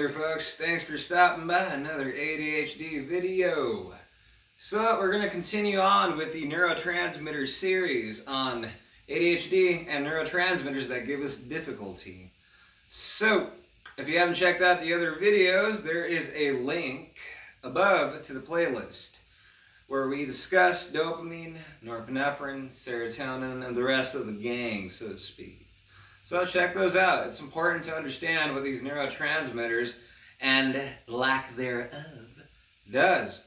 there folks, thanks for stopping by another ADHD video. So we're going to continue on with the neurotransmitter series on ADHD and neurotransmitters that give us difficulty. So if you haven't checked out the other videos, there is a link above to the playlist where we discuss dopamine, norepinephrine, serotonin, and the rest of the gang, so to speak. So check those out. It's important to understand what these neurotransmitters and lack thereof does.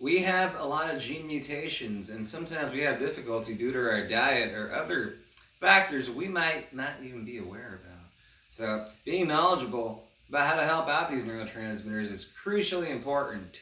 We have a lot of gene mutations, and sometimes we have difficulty due to our diet or other factors we might not even be aware about. So being knowledgeable about how to help out these neurotransmitters is crucially important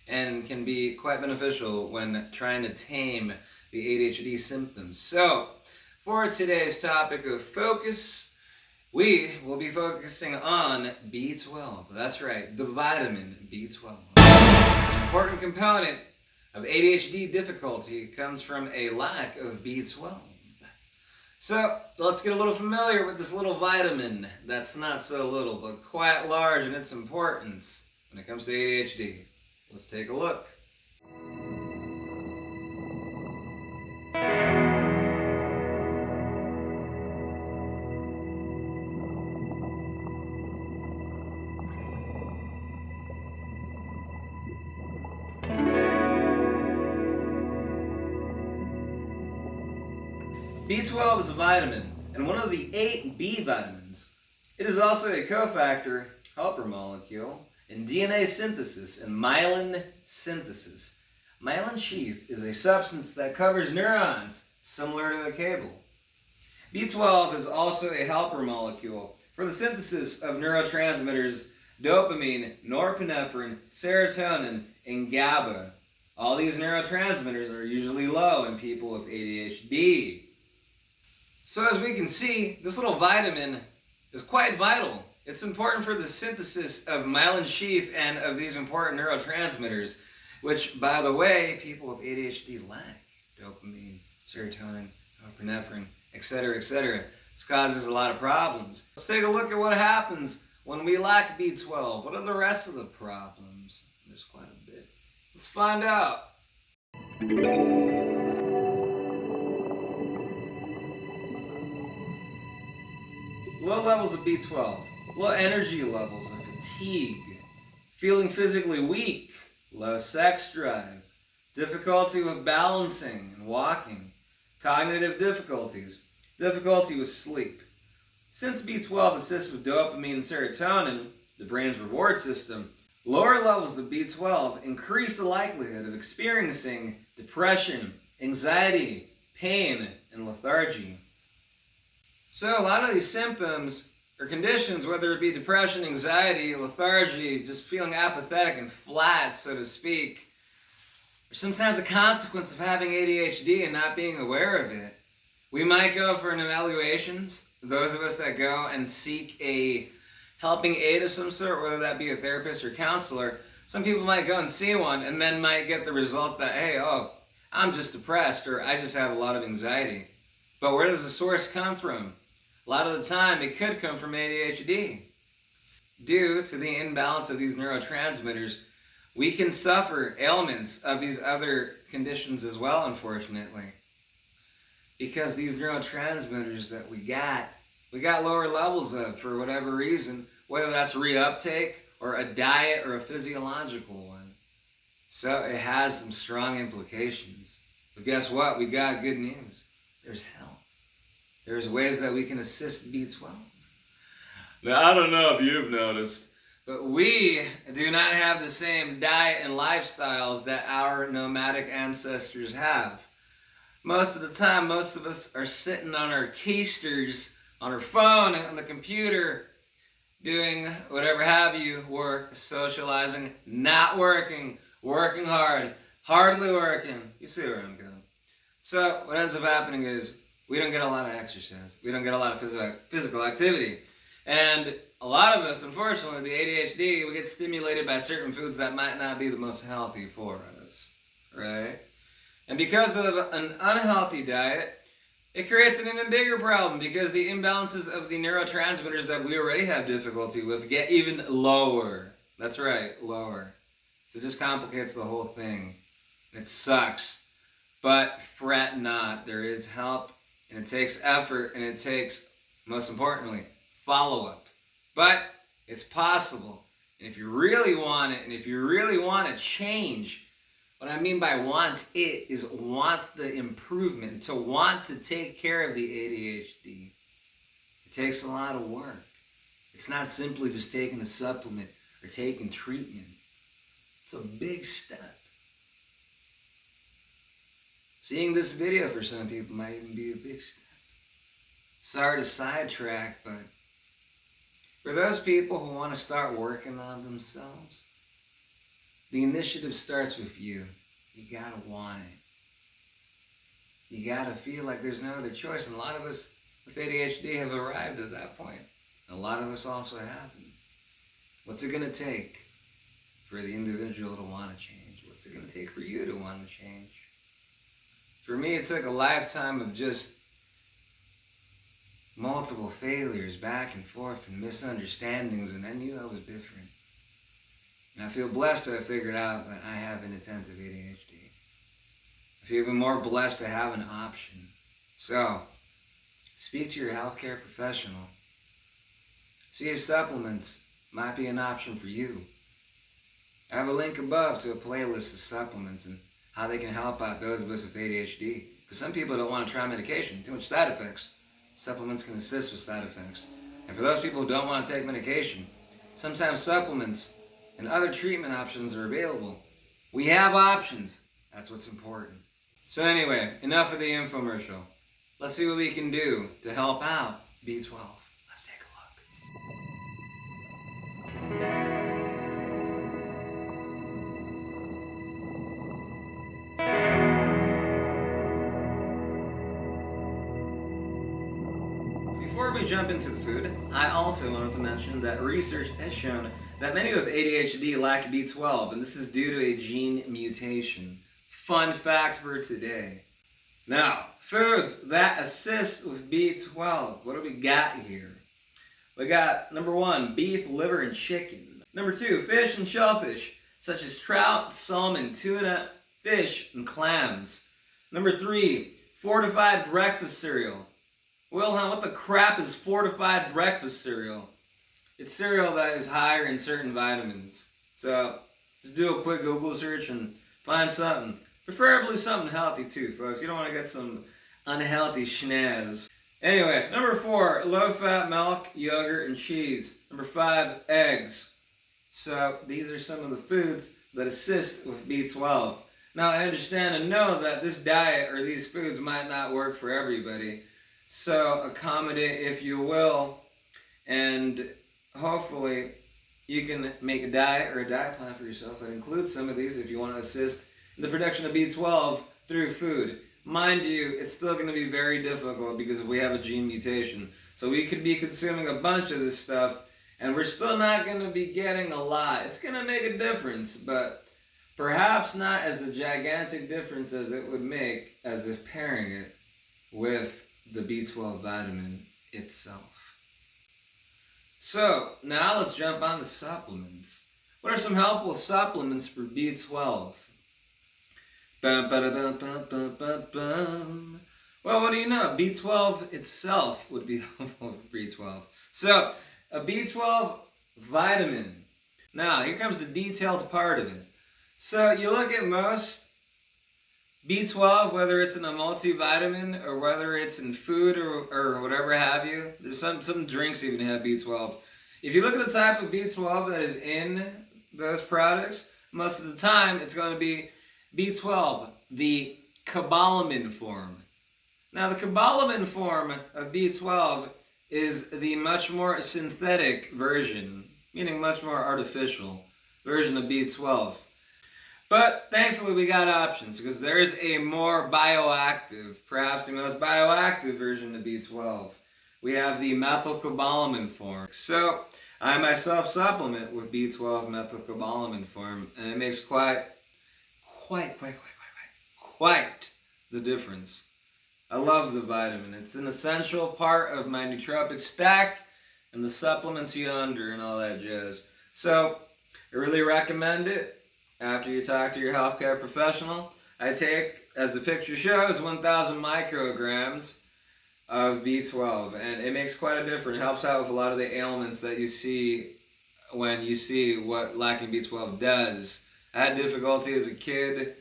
and can be quite beneficial when trying to tame the ADHD symptoms. So for today's topic of focus, we will be focusing on B12. That's right, the vitamin B12. An important component of ADHD difficulty comes from a lack of B12. So let's get a little familiar with this little vitamin that's not so little, but quite large in its importance when it comes to ADHD. Let's take a look. B12 is a vitamin, and one of the 8 B vitamins. It is also a cofactor, helper molecule, in DNA synthesis and myelin synthesis. Myelin sheath is a substance that covers neurons, similar to a cable. B12 is also a helper molecule for the synthesis of neurotransmitters dopamine, norepinephrine, serotonin, and GABA. All these neurotransmitters are usually low in people with ADHD. So as we can see, this little vitamin is quite vital. It's important for the synthesis of myelin sheath and of these important neurotransmitters, which, by the way, people with ADHD lack. Dopamine, serotonin, norepinephrine, etc., etc. This causes a lot of problems. Let's take a look at what happens when we lack B12. What are the rest of the problems? There's quite a bit. Let's find out. Low levels of B12, low energy levels of fatigue, feeling physically weak, low sex drive, difficulty with balancing and walking, cognitive difficulties, difficulty with sleep. Since B12 assists with dopamine and serotonin, the brain's reward system, lower levels of B12 increase the likelihood of experiencing depression, anxiety, pain, and lethargy. So a lot of these symptoms or conditions, whether it be depression, anxiety, lethargy, just feeling apathetic and flat, so to speak, are sometimes a consequence of having ADHD and not being aware of it. We might go for an evaluation, those of us that go and seek a helping aid of some sort, whether that be a therapist or counselor. Some people might go and see one and then might get the result that, hey, I'm just depressed, or I just have a lot of anxiety. But where does the source come from? A lot of the time, it could come from ADHD. Due to the imbalance of these neurotransmitters, we can suffer ailments of these other conditions as well, unfortunately. Because these neurotransmitters that we got lower levels of for whatever reason, whether that's reuptake or a diet or a physiological one. So it has some strong implications. But guess what? We got good news. There's help. There's ways that we can assist B12. Now, I don't know if you've noticed, but we do not have the same diet and lifestyles that our nomadic ancestors have. Most of the time, most of us are sitting on our keisters, on our phone, on the computer, doing whatever have you, work, socializing, not working, working hard, hardly working. You see where I'm going. So what ends up happening is we don't get a lot of exercise. We don't get a lot of physical activity. And a lot of us, unfortunately, the ADHD, we get stimulated by certain foods that might not be the most healthy for us, right? And because of an unhealthy diet, it creates an even bigger problem because the imbalances of the neurotransmitters that we already have difficulty with get even lower. That's right, lower. So it just complicates the whole thing. It sucks. But fret not. There is help, and it takes effort, and it takes, most importantly, follow-up. But it's possible. And if you really want it, and if you really want to change, what I mean by want it is want the improvement, to want to take care of the ADHD. It takes a lot of work. It's not simply just taking a supplement or taking treatment. It's a big step. Seeing this video for some people might even be a big step. Sorry to sidetrack, but for those people who want to start working on themselves, the initiative starts with you. You gotta want it. You gotta feel like there's no other choice. And a lot of us with ADHD have arrived at that point. And a lot of us also haven't. What's it gonna take for the individual to want to change? What's it gonna take for you to want to change? For me, it took a lifetime of just multiple failures back and forth and misunderstandings, and I knew I was different. And I feel blessed to have figured out that I have inattentive ADHD. I feel even more blessed to have an option. So, speak to your healthcare professional. See if supplements might be an option for you. I have a link above to a playlist of supplements and how they can help out those of us with ADHD. Because some people don't want to try medication, too much side effects. Supplements can assist with side effects. And for those people who don't want to take medication, sometimes supplements and other treatment options are available. We have options. That's what's important. So anyway, enough of the infomercial. Let's see what we can do to help out B12. Let's take a look. Before we jump into the food, I also wanted to mention that research has shown that many with ADHD lack B12, and this is due to a gene mutation. Fun fact for today. Now, foods that assist with B12. What do we got here? We got number 1, beef, liver, and chicken. Number 2, fish and shellfish, such as trout, salmon, tuna, fish, and clams. Number 3, fortified breakfast cereal. Wilhelm, what the crap is fortified breakfast cereal? It's cereal that is higher in certain vitamins. So, just do a quick Google search and find something. Preferably something healthy too, folks. You don't want to get some unhealthy schnaz. Anyway, number 4, low-fat milk, yogurt, and cheese. Number 5, eggs. So, these are some of the foods that assist with B12. Now, I understand and know that this diet or these foods might not work for everybody. So accommodate, if you will, and hopefully you can make a diet or a diet plan for yourself that includes some of these if you want to assist in the production of B12 through food. Mind you, it's still going to be very difficult because we have a gene mutation. So we could be consuming a bunch of this stuff and we're still not going to be getting a lot. It's going to make a difference, but perhaps not as a gigantic difference as it would make as if pairing it with the B12 vitamin itself. So, now let's jump on to supplements. What are some helpful supplements for B12? Well, what do you know? B12 itself would be helpful for B12. So, a B12 vitamin. Now, here comes the detailed part of it. So, you look at most B12, whether it's in a multivitamin or whether it's in food or whatever have you. There's some drinks even have B12. If you look at the type of B12 that is in those products, most of the time it's going to be B12, the Cobalamin form. Now the Cobalamin form of B12 is the much more synthetic version, meaning much more artificial version of B12. But thankfully we got options because there is a more bioactive, perhaps the most bioactive version of B12. We have the methylcobalamin form. So I myself supplement with B12 methylcobalamin form, and it makes quite the difference. I love the vitamin. It's an essential part of my nootropic stack and the supplements yonder and all that jazz. So, I really recommend it after you talk to your healthcare professional. I take, as the picture shows, 1,000 micrograms of B12, and it makes quite a difference. It helps out with a lot of the ailments that you see when you see what lacking B12 does. I had difficulty as a kid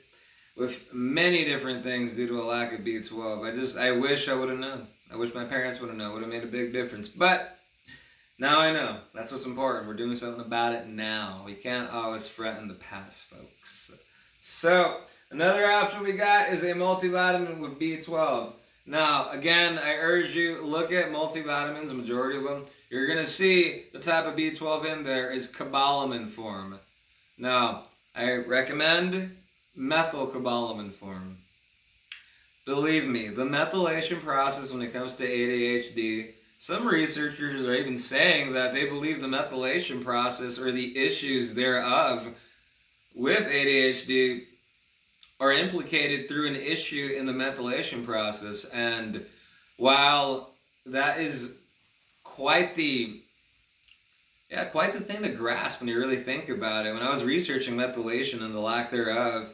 with many different things due to a lack of B12. I wish I would have known. I wish my parents would have known. It would have made a big difference. But now I know. That's what's important. We're doing something about it now. We can't always fret in the past, folks. So, another option we got is a multivitamin with B12. Now, again, I urge you, look at multivitamins, majority of them. You're going to see the type of B12 in there is Cobalamin form. Now, I recommend methylcobalamin form. Believe me, the methylation process when it comes to ADHD, some researchers are even saying that they believe the methylation process or the issues thereof with ADHD are implicated through an issue in the methylation process. And while that is quite the thing to grasp when you really think about it, when I was researching methylation and the lack thereof,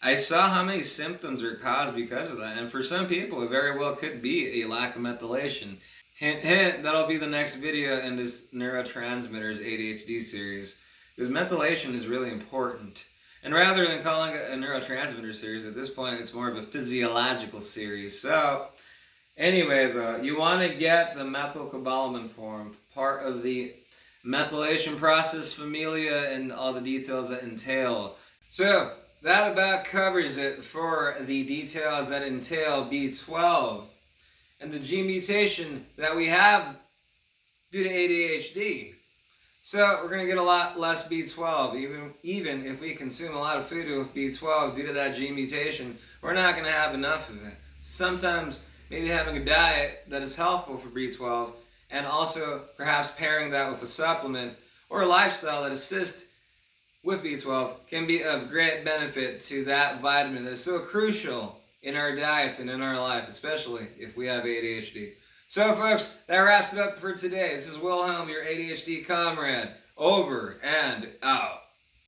I saw how many symptoms are caused because of that. And for some people, it very well could be a lack of methylation. Hint, hint, that'll be the next video in this Neurotransmitters ADHD series. Because methylation is really important. And rather than calling it a neurotransmitter series, at this point it's more of a physiological series. So, anyway though, you want to get the methylcobalamin form, part of the methylation process familia and all the details that entail. So, that about covers it for the details that entail B12 and the gene mutation that we have due to ADHD. So we're going to get a lot less B12, even if we consume a lot of food with B12 due to that gene mutation, we're not going to have enough of it. Sometimes maybe having a diet that is helpful for B12 and also perhaps pairing that with a supplement or a lifestyle that assists with B12 can be of great benefit to that vitamin that is so crucial in our diets and in our life, especially if we have ADHD. So folks, that wraps it up for today. This is Wilhelm, your ADHD comrade. Over and out.